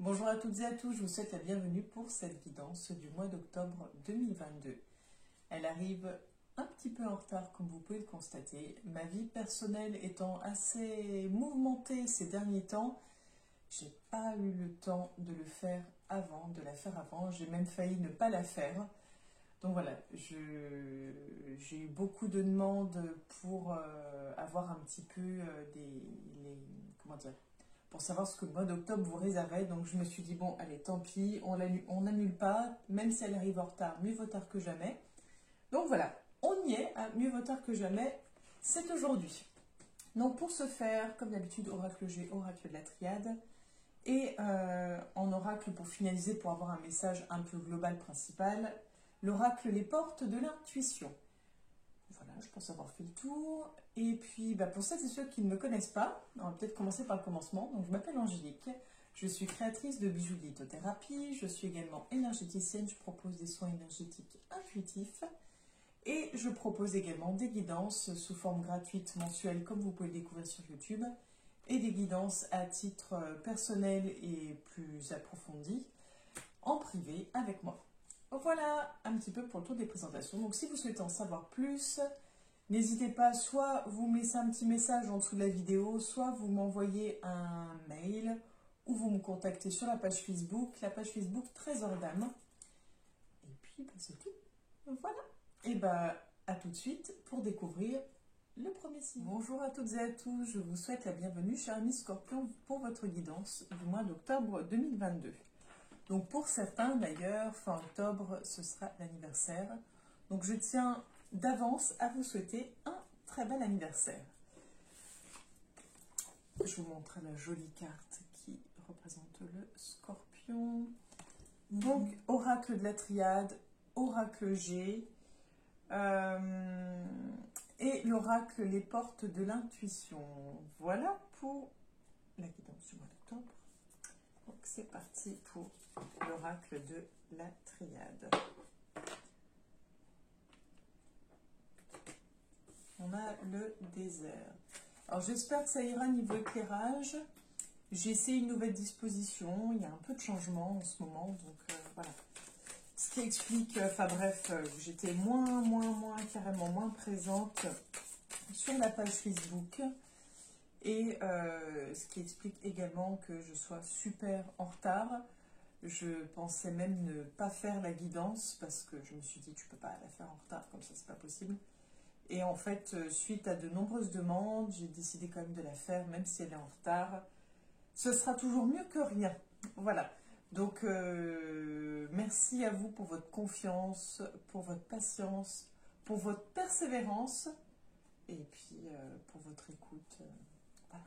Bonjour à toutes et à tous, je vous souhaite la bienvenue pour cette guidance du mois d'octobre 2022. Elle arrive un petit peu en retard comme vous pouvez le constater. Ma vie personnelle étant assez mouvementée ces derniers temps, j'ai pas eu le temps de le faire avant, de la faire avant. J'ai même failli ne pas la faire. Donc voilà, j'ai eu beaucoup de demandes pour avoir un petit peu comment dire, pour savoir ce que le mois d'octobre vous réservait. Donc je me suis dit, bon, allez, tant pis, on n'annule pas, même si elle arrive en retard, mieux vaut tard que jamais. Donc voilà, on y est, hein, mieux vaut tard que jamais, c'est aujourd'hui. Donc pour ce faire, comme d'habitude, oracle G, oracle de la triade, et en oracle pour finaliser, pour avoir un message un peu global principal, l'oracle les portes de l'intuition. Voilà, je pense avoir fait le tour. Et puis, pour celles et ceux qui ne me connaissent pas, on va peut-être commencer par le commencement. Donc, je m'appelle Angélique, je suis créatrice de bijoux de lithothérapie, je suis également énergéticienne, je propose des soins énergétiques intuitifs et je propose également des guidances sous forme gratuite mensuelle, comme vous pouvez le découvrir sur YouTube, et des guidances à titre personnel et plus approfondi en privé avec moi. Voilà un petit peu pour le tour des présentations. Donc si vous souhaitez en savoir plus, n'hésitez pas, soit vous me laissez un petit message en dessous de la vidéo, soit vous m'envoyez un mail ou vous me contactez sur la page Facebook Trésor d'âme. Et puis c'est tout. Voilà. Et à tout de suite pour découvrir le premier signe. Bonjour à toutes et à tous, je vous souhaite la bienvenue, chers amis Scorpion, pour votre guidance du mois d'octobre 2022. Donc pour certains d'ailleurs, fin octobre, ce sera l'anniversaire. Donc je tiens d'avance à vous souhaiter un très bel anniversaire. Je vous montre la jolie carte qui représente le scorpion. Donc oracle de la triade, oracle G, et l'oracle les portes de l'intuition. Voilà pour la guidance du mois d'octobre. Donc c'est parti pour l'oracle de la triade. On a le désert. Alors j'espère que ça ira niveau éclairage. J'ai essayé une nouvelle disposition. Il y a un peu de changement en ce moment. Donc voilà. Ce qui explique, enfin bref, j'étais carrément moins présente sur la page Facebook. Et ce qui explique également que je sois super en retard. Je pensais même ne pas faire la guidance parce que je me suis dit tu peux pas la faire en retard comme ça, c'est pas possible. Et en fait, suite à de nombreuses demandes, j'ai décidé quand même de la faire même si elle est en retard. Ce sera toujours mieux que rien. Voilà. Donc merci à vous pour votre confiance, pour votre patience, pour votre persévérance et puis pour votre écoute. Voilà.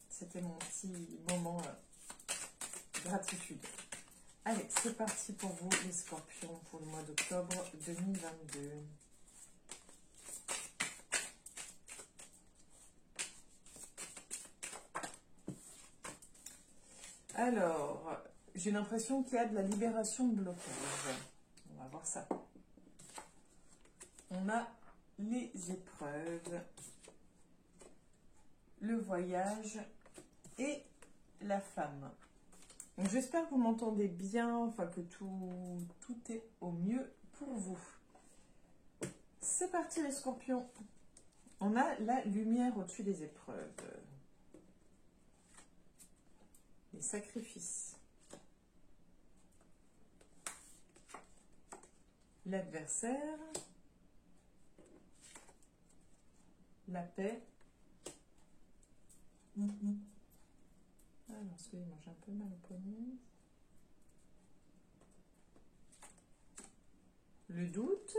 C'était mon petit moment gratitude. Allez, c'est parti pour vous les scorpions pour le mois d'octobre 2022. Alors, j'ai l'impression qu'il y a de la libération de blocage. On va voir ça. On a les épreuves, le voyage et la femme. J'espère que vous m'entendez bien, enfin que tout est au mieux pour vous. C'est parti les scorpions. On a la lumière au-dessus des épreuves. Les sacrifices. L'adversaire. La paix. Alors, excusez-moi, j'ai un peu mal au poignet. Le doute.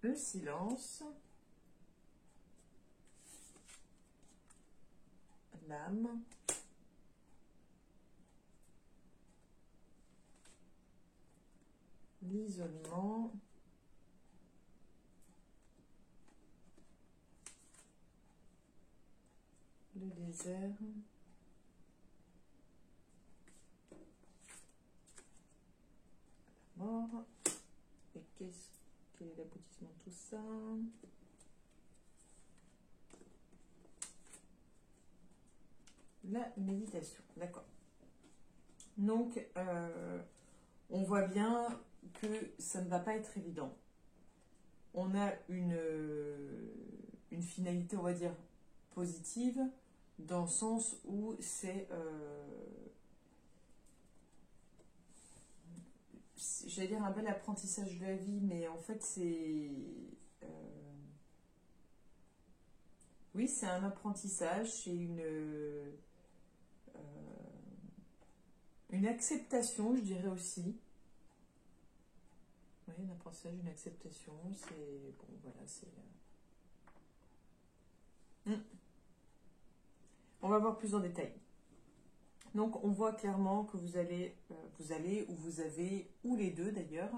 Le silence. L'âme. L'isolement. Le désert. La mort. Et quel est l'aboutissement de tout ça? la méditation. D'accord. Donc, on voit bien que ça ne va pas être évident. On a une finalité, on va dire, positive, dans le sens où c'est, j'allais dire un bel apprentissage de la vie, mais en fait c'est, oui, c'est un apprentissage, c'est une acceptation, je dirais aussi. Oui, un apprentissage, une acceptation, c'est, bon, voilà, c'est... On va voir plus en détail. Donc, on voit clairement que vous allez, ou vous avez, ou les deux d'ailleurs,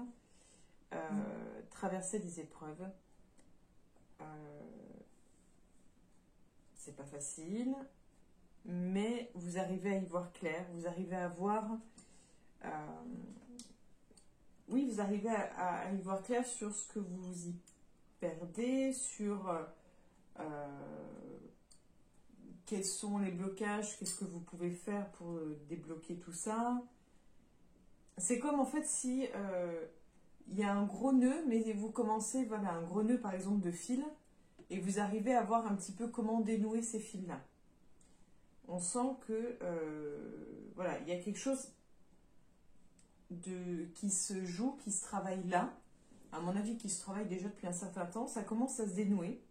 traverser des épreuves. C'est pas facile, mais vous arrivez à y voir clair, vous arrivez à voir... oui, vous arrivez à y voir clair sur ce que vous y perdez, sur... quels sont les blocages, qu'est-ce que vous pouvez faire pour débloquer tout ça. C'est comme en fait si il y a un gros nœud, mais vous commencez, voilà, un gros nœud par exemple de fil, et vous arrivez à voir un petit peu comment dénouer ces fils-là. On sent que, voilà, il y a quelque chose qui se joue, qui se travaille là, à mon avis qui se travaille déjà depuis un certain temps, ça commence à se dénouer.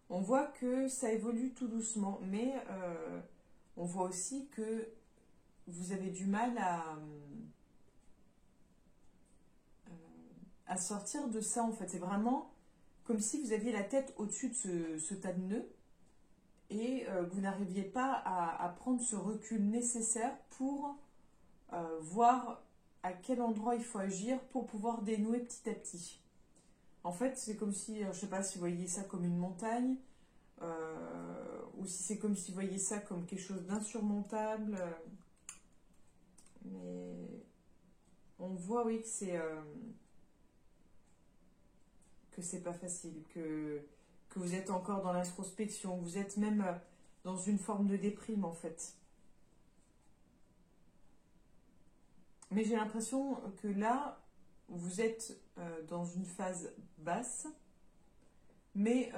On voit que ça évolue tout doucement, mais on voit aussi que vous avez du mal à sortir de ça, en fait. C'est vraiment comme si vous aviez la tête au-dessus de ce tas de nœuds et vous n'arriviez pas à prendre ce recul nécessaire pour voir à quel endroit il faut agir pour pouvoir dénouer petit à petit. En fait, c'est comme si, je ne sais pas si vous voyez ça comme une montagne, ou si c'est comme si vous voyez ça comme quelque chose d'insurmontable. Mais on voit, oui, que c'est pas facile, que vous êtes encore dans l'introspection, vous êtes même dans une forme de déprime, en fait. Mais j'ai l'impression que là, vous êtes dans une phase basse, mais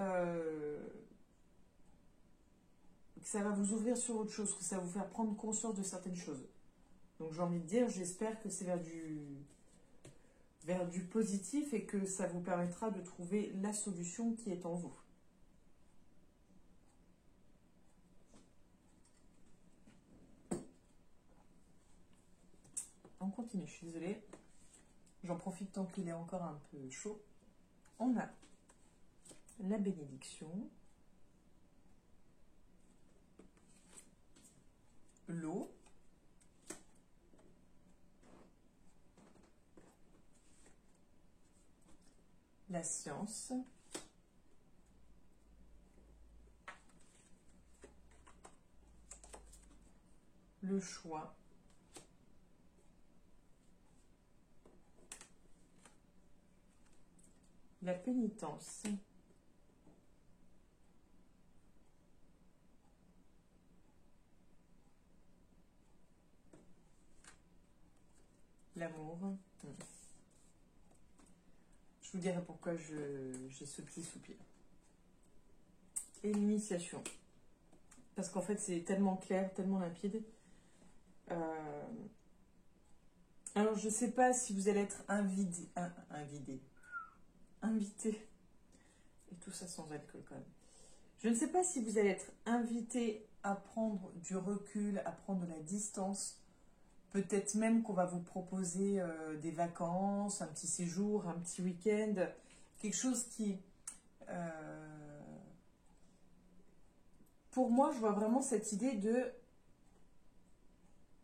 que ça va vous ouvrir sur autre chose, que ça va vous faire prendre conscience de certaines choses. Donc j'ai envie de dire, j'espère que c'est vers du positif et que ça vous permettra de trouver la solution qui est en vous. On continue, je suis désolée. J'en profite tant qu'il est encore un peu chaud. On a la bénédiction, l'eau, la science, le choix, la pénitence, l'amour. Je vous dirai pourquoi j'ai ce petit soupir. Et l'initiation. Parce qu'en fait, c'est tellement clair, tellement limpide. Alors, je ne sais pas si vous allez être invité. Et tout ça sans alcool quand même. Je ne sais pas si vous allez être invité à prendre du recul, à prendre de la distance. Peut-être même qu'on va vous proposer des vacances, un petit séjour, un petit week-end. Quelque chose qui... pour moi, je vois vraiment cette idée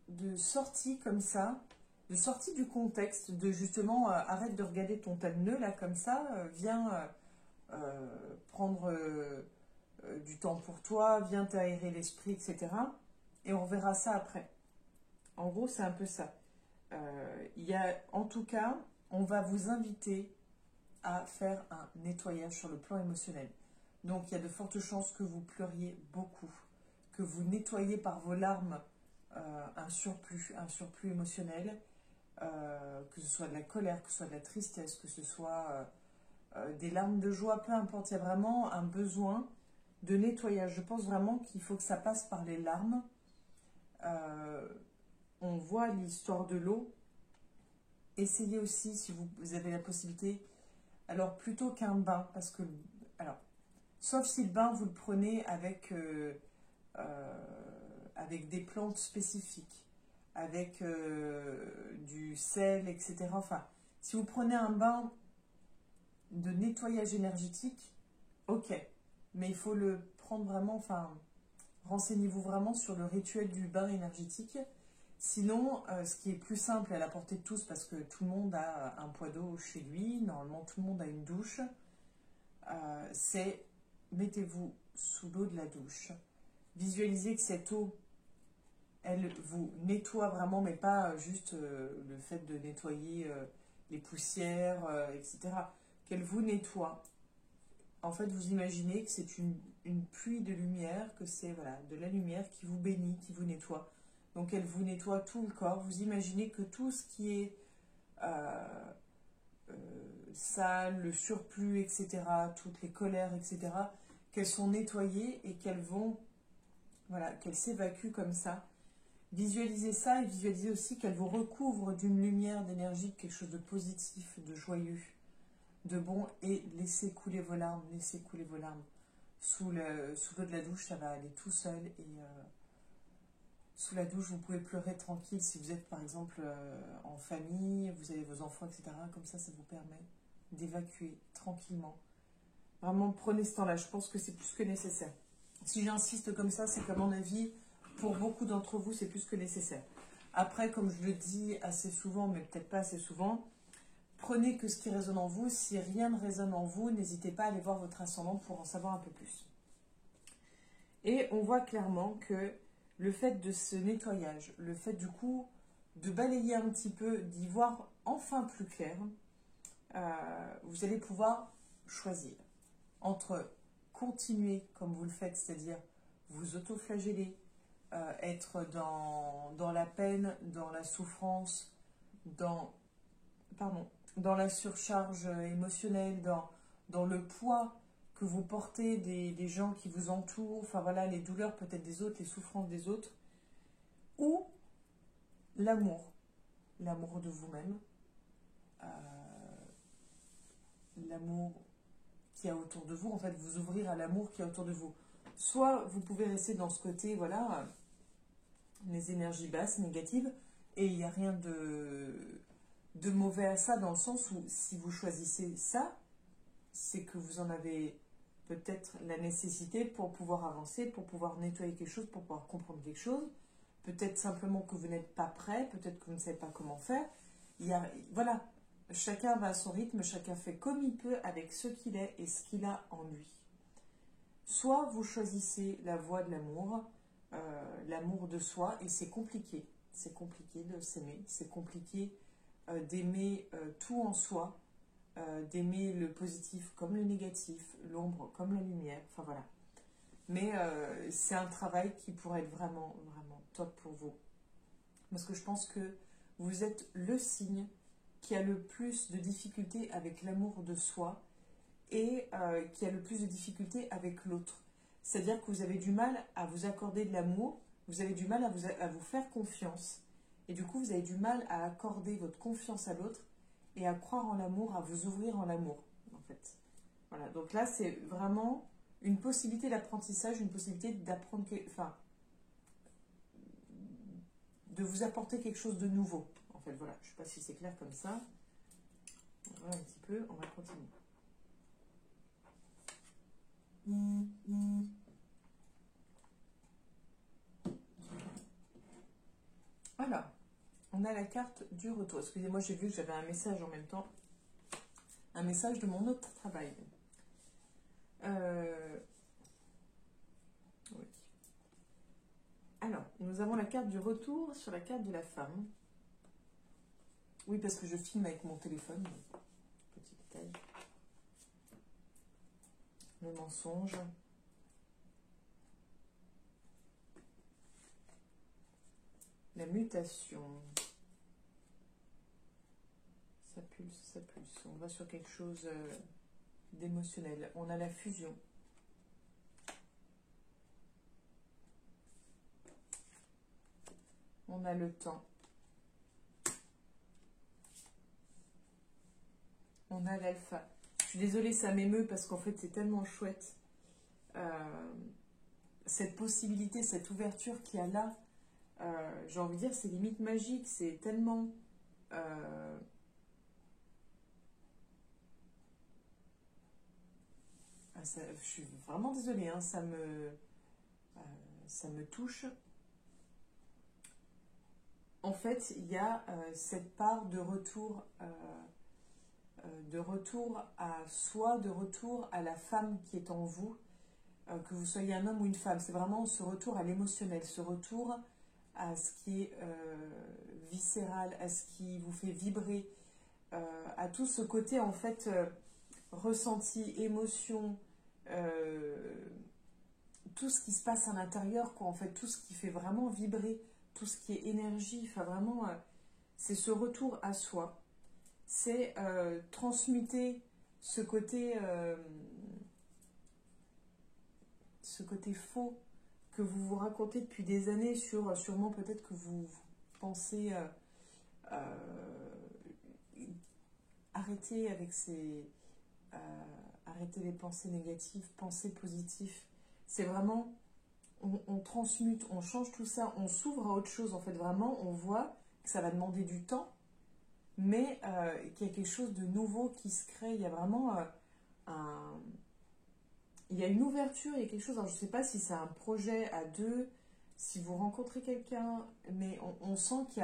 de sortie comme ça, de sortie du contexte, de justement, arrête de regarder ton tas de nœuds là comme ça, viens prendre du temps pour toi, viens t'aérer l'esprit, etc. Et on verra ça après. En gros, c'est un peu ça. Il y a, en tout cas, on va vous inviter à faire un nettoyage sur le plan émotionnel. Donc, il y a de fortes chances que vous pleuriez beaucoup, que vous nettoyez par vos larmes un surplus émotionnel, que ce soit de la colère, que ce soit de la tristesse, que ce soit des larmes de joie, peu importe. Il y a vraiment un besoin de nettoyage. Je pense vraiment qu'il faut que ça passe par les larmes. On voit l'histoire de l'eau. Essayez aussi, si vous avez la possibilité, alors plutôt qu'un bain, parce que, alors, sauf si le bain vous le prenez avec des plantes spécifiques, avec du sel, etc. Enfin, si vous prenez un bain de nettoyage énergétique, ok, mais il faut le prendre vraiment, enfin, renseignez-vous vraiment sur le rituel du bain énergétique. Sinon, ce qui est plus simple à la portée de tous, parce que tout le monde a un pot d'eau chez lui, normalement tout le monde a une douche, c'est mettez-vous sous l'eau de la douche. Visualisez que cette eau, elle vous nettoie vraiment, mais pas juste le fait de nettoyer les poussières, etc. Qu'elle vous nettoie. En fait, vous imaginez que c'est une pluie de lumière, que c'est voilà, de la lumière qui vous bénit, qui vous nettoie. Donc elle vous nettoie tout le corps. Vous imaginez que tout ce qui est sale, le surplus, etc., toutes les colères, etc., qu'elles sont nettoyées et qu'elles vont, voilà, qu'elles s'évacuent comme ça. Visualisez ça et visualisez aussi qu'elles vous recouvrent d'une lumière, d'énergie, quelque chose de positif, de joyeux, de bon, et laissez couler vos larmes, laissez couler vos larmes. Sous l'eau de la douche, ça va aller tout seul et sous la douche, vous pouvez pleurer tranquille si vous êtes par exemple en famille, vous avez vos enfants, etc. Comme ça vous permet d'évacuer tranquillement. Vraiment, prenez ce temps-là. Je pense que c'est plus que nécessaire. Si j'insiste comme ça, c'est qu'à mon avis, pour beaucoup d'entre vous, c'est plus que nécessaire. Après, comme je le dis assez souvent, mais peut-être pas assez souvent, prenez que ce qui résonne en vous. Si rien ne résonne en vous, n'hésitez pas à aller voir votre ascendant pour en savoir un peu plus. Et on voit clairement que le fait de ce nettoyage, le fait du coup de balayer un petit peu, d'y voir enfin plus clair, vous allez pouvoir choisir entre continuer comme vous le faites, c'est-à-dire vous autoflageller, être dans la peine, dans la souffrance, dans la surcharge émotionnelle, dans le poids que vous portez des gens qui vous entourent, enfin voilà, les douleurs peut-être des autres, les souffrances des autres, ou l'amour de vous-même, l'amour qui est autour de vous, en fait, vous ouvrir à l'amour qui est autour de vous. Soit vous pouvez rester dans ce côté, voilà, les énergies basses, négatives, et il n'y a rien de mauvais à ça, dans le sens où si vous choisissez ça, c'est que vous en avez peut-être la nécessité pour pouvoir avancer, pour pouvoir nettoyer quelque chose, pour pouvoir comprendre quelque chose. Peut-être simplement que vous n'êtes pas prêt, peut-être que vous ne savez pas comment faire. Voilà, chacun va à son rythme, chacun fait comme il peut avec ce qu'il est et ce qu'il a en lui. Soit vous choisissez la voie de l'amour, l'amour de soi, et c'est compliqué. C'est compliqué de s'aimer, c'est compliqué d'aimer tout en soi, d'aimer le positif comme le négatif, l'ombre comme la lumière, enfin voilà. Mais c'est un travail qui pourrait être vraiment, vraiment top pour vous. Parce que je pense que vous êtes le signe qui a le plus de difficultés avec l'amour de soi et qui a le plus de difficultés avec l'autre. C'est-à-dire que vous avez du mal à vous accorder de l'amour, vous avez du mal à vous faire confiance, et du coup vous avez du mal à accorder votre confiance à l'autre et à croire en l'amour, à vous ouvrir en l'amour, en fait. Voilà, donc là c'est vraiment une possibilité d'apprentissage, une possibilité d'apprendre, enfin, de vous apporter quelque chose de nouveau. En fait, voilà, je ne sais pas si c'est clair comme ça. Voilà un petit peu, on va continuer. Voilà, on a la carte du retour. Excusez-moi, j'ai vu que j'avais un message en même temps. Un message de mon autre travail. Oui. Alors, nous avons la carte du retour sur la carte de la femme. Oui, parce que je filme avec mon téléphone. Petit détail. Le mensonge. La mutation. Ça pulse, ça pulse. On va sur quelque chose d'émotionnel. On a la fusion. On a le temps. On a l'alpha. Je suis désolée, ça m'émeut parce qu'en fait, c'est tellement chouette. Cette possibilité, cette ouverture qu'il y a là, j'ai envie de dire, c'est limite magique. C'est tellement... je suis vraiment désolée, hein, ça me touche. En fait, il y a cette part de retour à soi, de retour à la femme qui est en vous, que vous soyez un homme ou une femme. C'est vraiment ce retour à l'émotionnel, ce retour à ce qui est viscéral, à ce qui vous fait vibrer, à tout ce côté en fait ressenti, émotion, tout ce qui se passe à l'intérieur, quoi, en fait, tout ce qui fait vraiment vibrer, tout ce qui est énergie, enfin vraiment, c'est ce retour à soi. C'est transmuter ce côté faux que vous vous racontez depuis des années sûrement peut-être que vous pensez arrêter avec arrêter les pensées négatives, pensées positives. C'est vraiment, on transmute, on change tout ça, on s'ouvre à autre chose. En fait, vraiment, on voit que ça va demander du temps, mais qu'il y a quelque chose de nouveau qui se crée. Il y a vraiment il y a une ouverture, il y a quelque chose. Alors, je ne sais pas si c'est un projet à deux, si vous rencontrez quelqu'un, mais on sent qu'il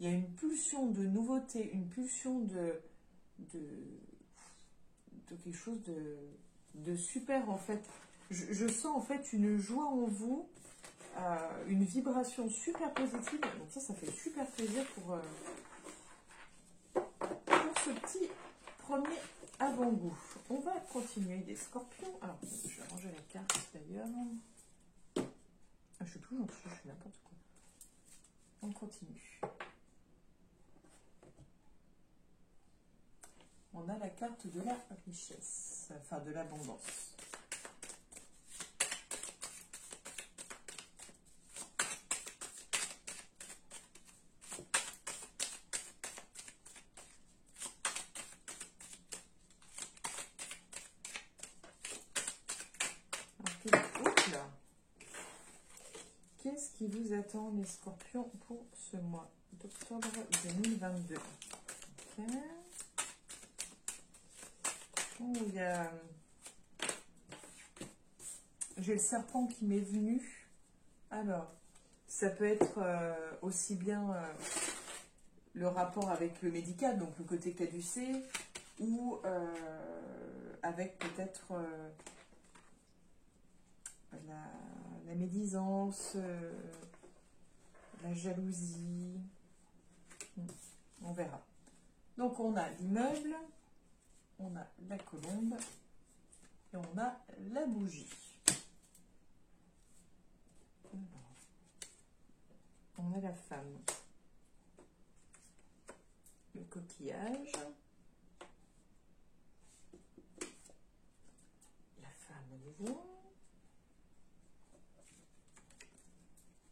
y a une pulsion de nouveauté, une pulsion de quelque chose de super en fait. Je sens en fait une joie en vous, une vibration super positive. Donc ça fait super plaisir pour ce petit premier avant-goût. On va continuer des scorpions. Alors, je vais ranger la carte d'ailleurs. Je suis plus gentille, je suis n'importe quoi. On continue. On a la carte de la richesse, enfin de l'abondance. Qu'est-ce qui vous attend les scorpions pour ce mois d'octobre 2022? Okay. Oh, j'ai le serpent qui m'est venu. Alors, ça peut être aussi bien le rapport avec le médical, donc le côté caducé, ou avec peut-être la médisance, la jalousie. On verra. Donc on a l'immeuble, on a la colombe et on a la bougie. On a la femme, le coquillage, la femme à nouveau,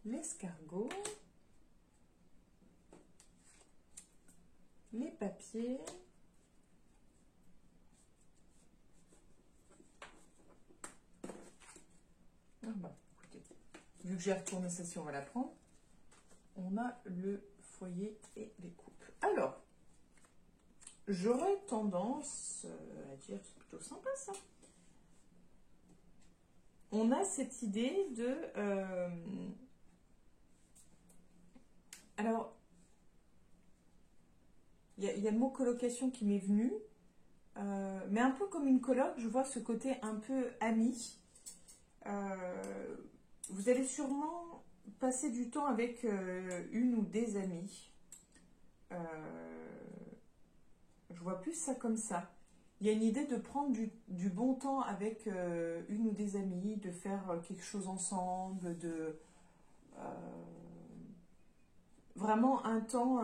l'escargot, les papiers, écoutez, vu que j'ai retourné celle-ci, on va la prendre. On a le foyer et les coupes. Alors, j'aurais tendance à dire, c'est plutôt sympa ça. On a cette idée de... alors, il y a le mot colocation qui m'est venu, mais un peu comme une coloc, je vois ce côté un peu ami. Vous allez sûrement passer du temps avec une ou des amis. Je vois plus ça comme ça. Il y a une idée de prendre du bon temps avec une ou des amis, de faire quelque chose ensemble, vraiment un temps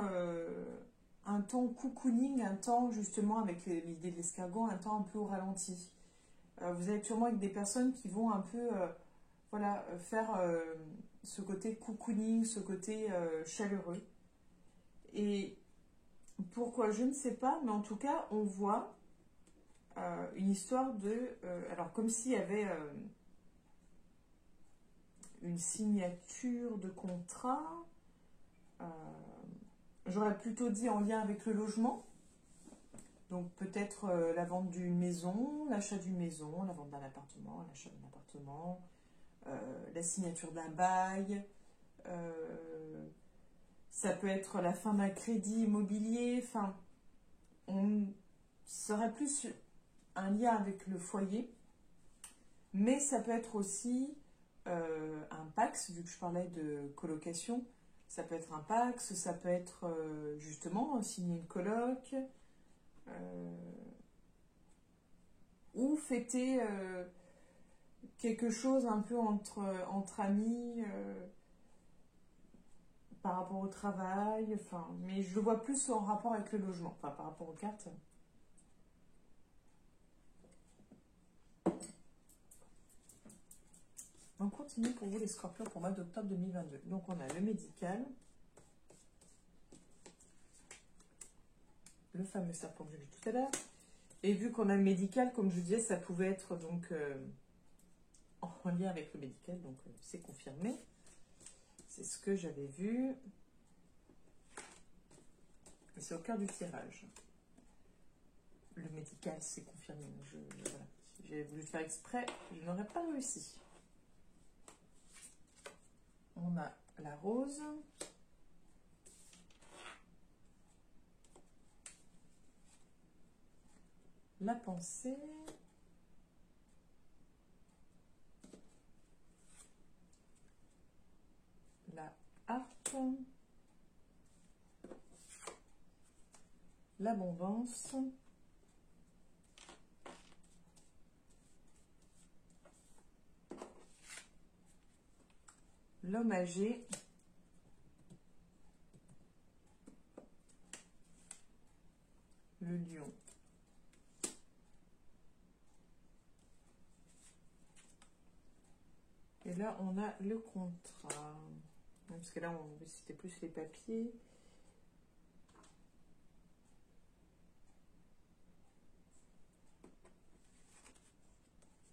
cocooning, un temps justement avec l'idée de l'escargot, un temps un peu au ralenti. Vous êtes sûrement avec des personnes qui vont un peu voilà, faire ce côté cocooning, ce côté chaleureux. Et pourquoi, je ne sais pas, mais en tout cas, on voit une histoire de... alors, comme s'il y avait une signature de contrat, euh, j'aurais plutôt dit en lien avec le logement. Donc, peut-être la vente d'une maison, l'achat d'une maison, la vente d'un appartement, l'achat d'un appartement, la signature d'un bail. Ça peut être la fin d'un crédit immobilier. Enfin, on serait plus un lien avec le foyer, mais ça peut être aussi un PAX, vu que je parlais de colocation. Ça peut être un PAX, ça peut être justement signer une coloc, ou fêter quelque chose un peu entre amis par rapport au travail, enfin, mais je le vois plus en rapport avec le logement, enfin par rapport aux cartes. On continue pour vous les scorpions pour le mois d'octobre 2022. Donc on a le médical, le fameux serpent que j'ai vu tout à l'heure. Et vu qu'on a le médical, comme je vous disais, ça pouvait être donc en lien avec le médical, donc c'est confirmé. C'est ce que j'avais vu. Et c'est au cœur du tirage. Le médical, c'est confirmé. Voilà. Si j'avais voulu faire exprès, je n'aurais pas réussi. On a la rose. La pensée. La harpe. L'abondance. L'homme âgé. Le lion. Et là, on a le contrat. Parce que là, c'était plus les papiers.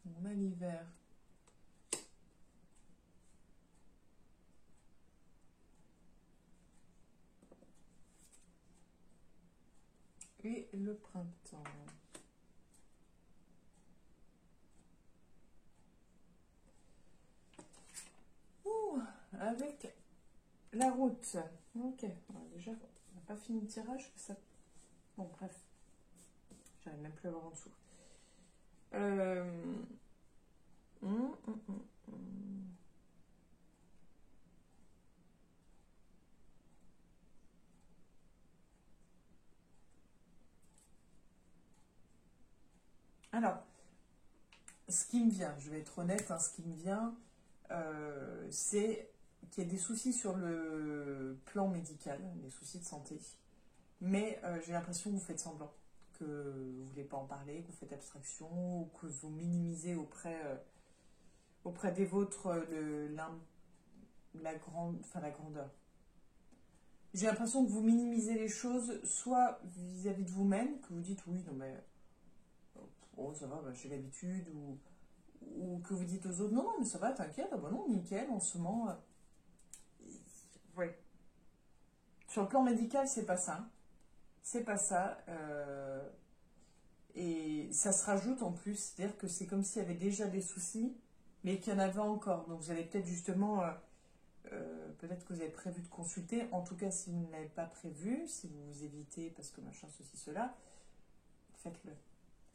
On a l'hiver. Et le printemps. Ouh, avec la route. Ok, alors déjà, on n'a pas fini le tirage. Ça... Bon, bref. J'arrive même plus à voir en dessous. Hum, hum, hum, hum. Alors, ce qui me vient, je vais être honnête, hein, ce qui me vient, c'est qu'il y a des soucis sur le plan médical, des soucis de santé. Mais j'ai l'impression que vous faites semblant, que vous ne voulez pas en parler, que vous faites abstraction, ou que vous minimisez auprès des vôtres la grandeur. J'ai l'impression que vous minimisez les choses, soit vis-à-vis de vous-même, que vous dites oui, non mais oh, ça va, bah, j'ai l'habitude, ou que vous dites aux autres non, non, mais ça va, t'inquiète, ah bah non, nickel, en ce moment. Ouais. Sur le plan médical, c'est pas ça. C'est pas ça. Et ça se rajoute en plus, c'est-à-dire que c'est comme s'il y avait déjà des soucis, mais qu'il y en avait encore. Donc vous allez peut-être justement, peut-être que vous avez prévu de consulter. En tout cas, si vous ne l'avez pas prévu, si vous évitez parce que machin, ceci, cela, faites-le.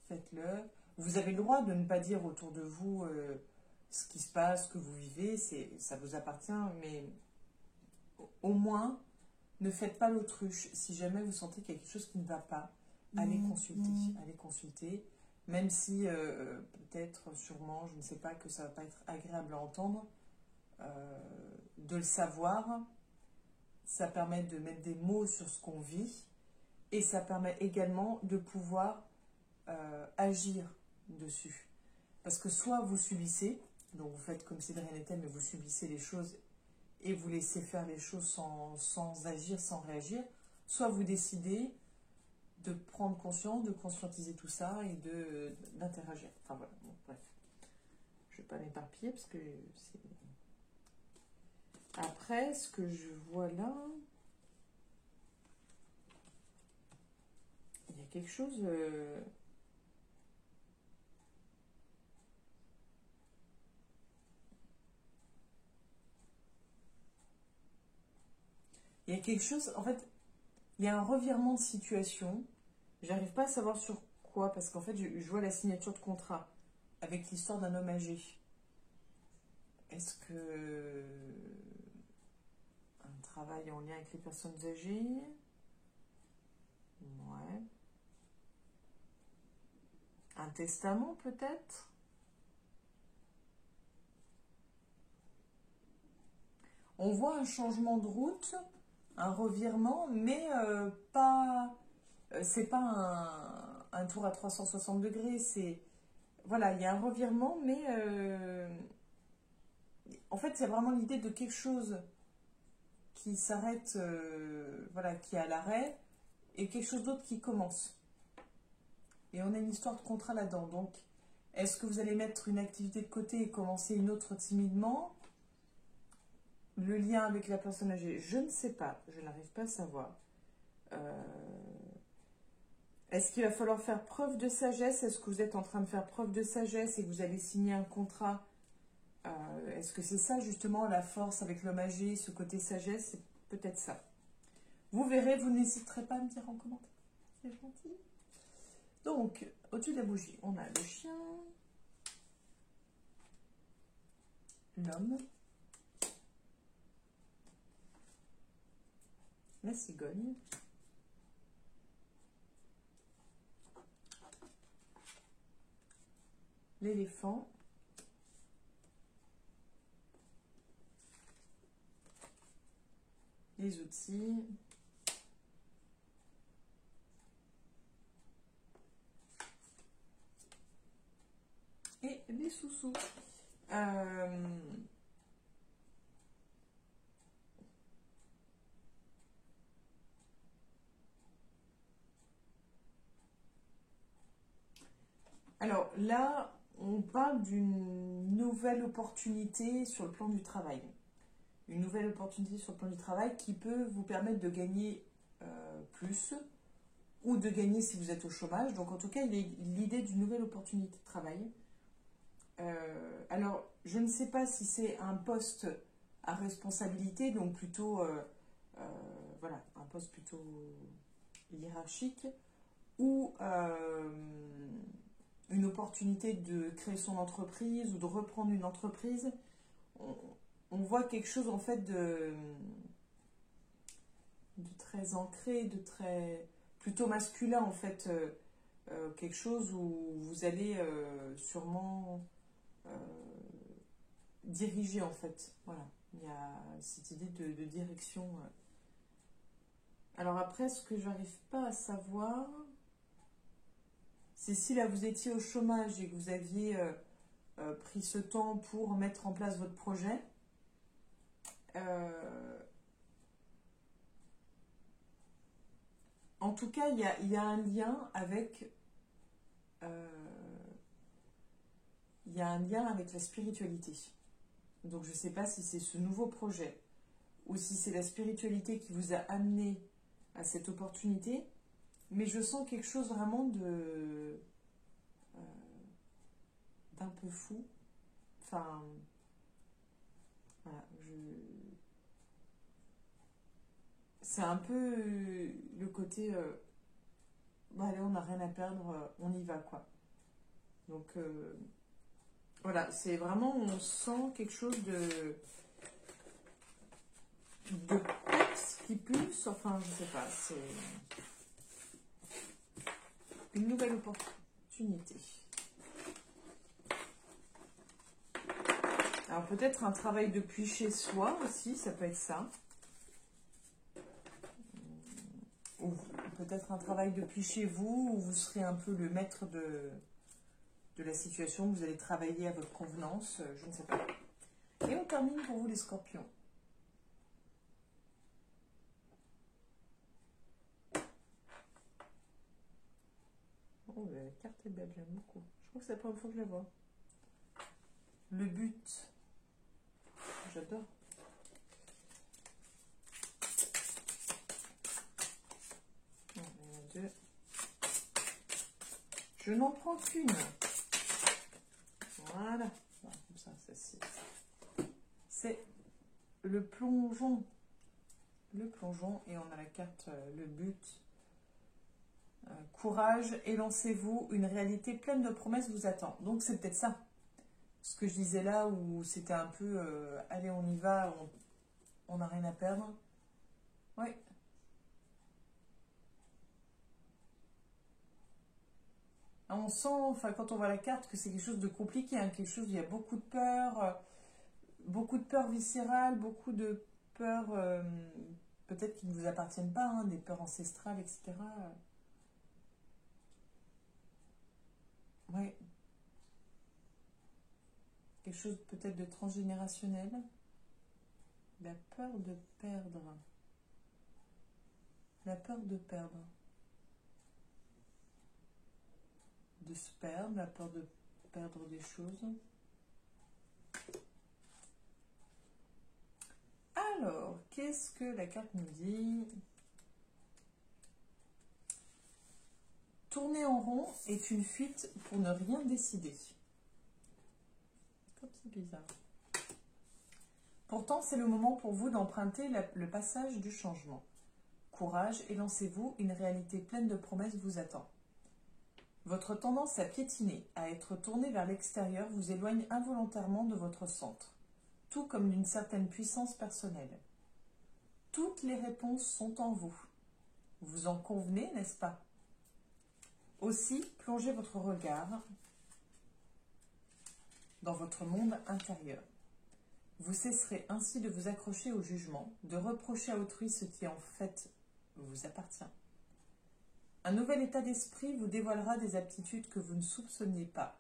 Faites-le. Vous avez le droit de ne pas dire autour de vous ce qui se passe, ce que vous vivez, ça vous appartient, mais au moins, ne faites pas l'autruche. Si jamais vous sentez qu'il y a quelque chose qui ne va pas, allez consulter. Allez consulter. Même si peut-être, sûrement, je ne sais pas, que ça ne va pas être agréable à entendre, de le savoir, ça permet de mettre des mots sur ce qu'on vit et ça permet également de pouvoir agir dessus. Parce que soit vous subissez, donc vous faites comme si de rien n'était, mais vous subissez les choses et vous laissez faire les choses sans agir, sans réagir, soit vous décidez de prendre conscience, de conscientiser tout ça et d'interagir. Enfin voilà, bon, bref. Je ne vais pas m'éparpiller parce que c'est... Après, ce que je vois là, il y a quelque chose... Il y a quelque chose, en fait, il y a un revirement de situation. J'arrive pas à savoir sur quoi, parce qu'en fait, je vois la signature de contrat avec l'histoire d'un homme âgé. Est-ce que un travail en lien avec les personnes âgées? Ouais. Un testament peut-être? On voit un changement de route, un revirement, mais pas... c'est pas un tour à 360 degrés, c'est... Voilà, il y a un revirement, mais... en fait, c'est vraiment l'idée de quelque chose qui s'arrête, voilà, qui est à l'arrêt, et quelque chose d'autre qui commence. Et on a une histoire de contrat là-dedans. Donc, est-ce que vous allez mettre une activité de côté et commencer une autre timidement? Le lien avec la personne âgée, je ne sais pas, je n'arrive pas à savoir. Est-ce qu'il va falloir faire preuve de sagesse? Est-ce que vous êtes en train de faire preuve de sagesse et que vous allez signer un contrat? Est-ce que c'est ça justement la force avec l'homme âgé, ce côté sagesse? C'est peut-être ça. Vous verrez, vous n'hésiterez pas à me dire en commentaire. C'est gentil. Donc, au-dessus de la bougie, on a le chien, l'homme, la cigogne, l'éléphant, les outils, et les sous-sous. Alors là, on parle d'une nouvelle opportunité sur le plan du travail. Une nouvelle opportunité sur le plan du travail qui peut vous permettre de gagner plus ou de gagner si vous êtes au chômage. Donc en tout cas, il y a l'idée d'une nouvelle opportunité de travail. Alors, je ne sais pas si c'est un poste à responsabilité, donc plutôt, voilà, un poste plutôt hiérarchique, ou une opportunité de créer son entreprise ou de reprendre une entreprise. On voit quelque chose en fait de très ancré, de très plutôt masculin en fait, quelque chose où vous allez sûrement diriger en fait. Voilà, il y a cette idée de direction. Alors après, ce que j'arrive pas à savoir, c'est si là vous étiez au chômage et que vous aviez pris ce temps pour mettre en place votre projet. En tout cas, il y a un lien avec il y a un lien avec la spiritualité. Donc je ne sais pas si c'est ce nouveau projet ou si c'est la spiritualité qui vous a amené à cette opportunité, mais je sens quelque chose vraiment d'un peu fou. Enfin, voilà, c'est un peu le côté bah allez, on n'a rien à perdre, on y va quoi. Donc voilà, c'est vraiment, on sent quelque chose de peps qui pulse, enfin je sais pas, c'est une nouvelle opportunité. Alors peut-être un travail depuis chez soi aussi, ça peut être ça. peut-être un travail depuis chez vous, où vous serez un peu le maître de la situation, vous allez travailler à votre convenance, je ne sais pas. Et on termine pour vous les scorpions. Oh, la carte est belle, j'aime beaucoup. Je crois que c'est la première fois que je la vois. Le but. J'adore. Il y en a deux. Je n'en prends qu'une. Voilà. Comme ça, c'est le plongeon. Le plongeon. Et on a la carte, le but. Courage, élancez-vous. Une réalité pleine de promesses vous attend. Donc, c'est peut-être ça. Ce que je disais là, où c'était un peu, allez, on y va, on n'a rien à perdre. Oui. On sent, enfin, quand on voit la carte, que c'est quelque chose de compliqué, hein, quelque chose où il y a beaucoup de peur viscérale, beaucoup de peurs, peut-être qui ne vous appartiennent pas, hein, des peurs ancestrales, etc. Oui. Quelque chose peut-être de transgénérationnel. La peur de perdre. La peur de perdre. De se perdre, la peur de perdre des choses. Alors, qu'est-ce que la carte nous dit? Tourner en rond est une fuite pour ne rien décider. Comme c'est bizarre. Pourtant, c'est le moment pour vous d'emprunter le passage du changement. Courage et lancez-vous, une réalité pleine de promesses vous attend. Votre tendance à piétiner, à être tourné vers l'extérieur, vous éloigne involontairement de votre centre, tout comme d'une certaine puissance personnelle. Toutes les réponses sont en vous. Vous en convenez, n'est-ce pas? Aussi, plongez votre regard dans votre monde intérieur. Vous cesserez ainsi de vous accrocher au jugement, de reprocher à autrui ce qui en fait vous appartient. Un nouvel état d'esprit vous dévoilera des aptitudes que vous ne soupçonniez pas.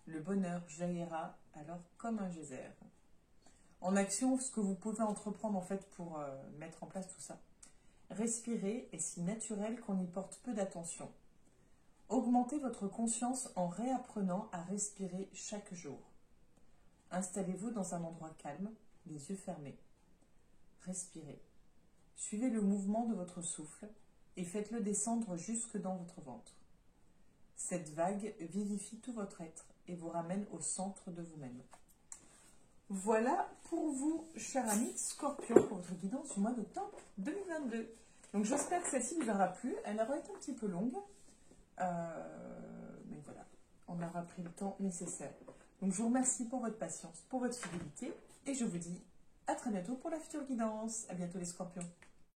Le bonheur jaillira alors comme un geyser. En action, ce que vous pouvez entreprendre en fait pour mettre en place tout ça. Respirer est si naturel qu'on y porte peu d'attention. Augmentez votre conscience en réapprenant à respirer chaque jour. Installez-vous dans un endroit calme, les yeux fermés. Respirez. Suivez le mouvement de votre souffle et faites-le descendre jusque dans votre ventre. Cette vague vivifie tout votre être et vous ramène au centre de vous-même. Voilà pour vous, chers amis Scorpion, pour votre guidance du mois d'octobre 2022. Donc j'espère que celle-ci vous aura plu. Elle aura été un petit peu longue, mais voilà, on aura pris le temps nécessaire. Donc je vous remercie pour votre patience, pour votre fidélité, et je vous dis à très bientôt pour la future guidance. À bientôt les Scorpions.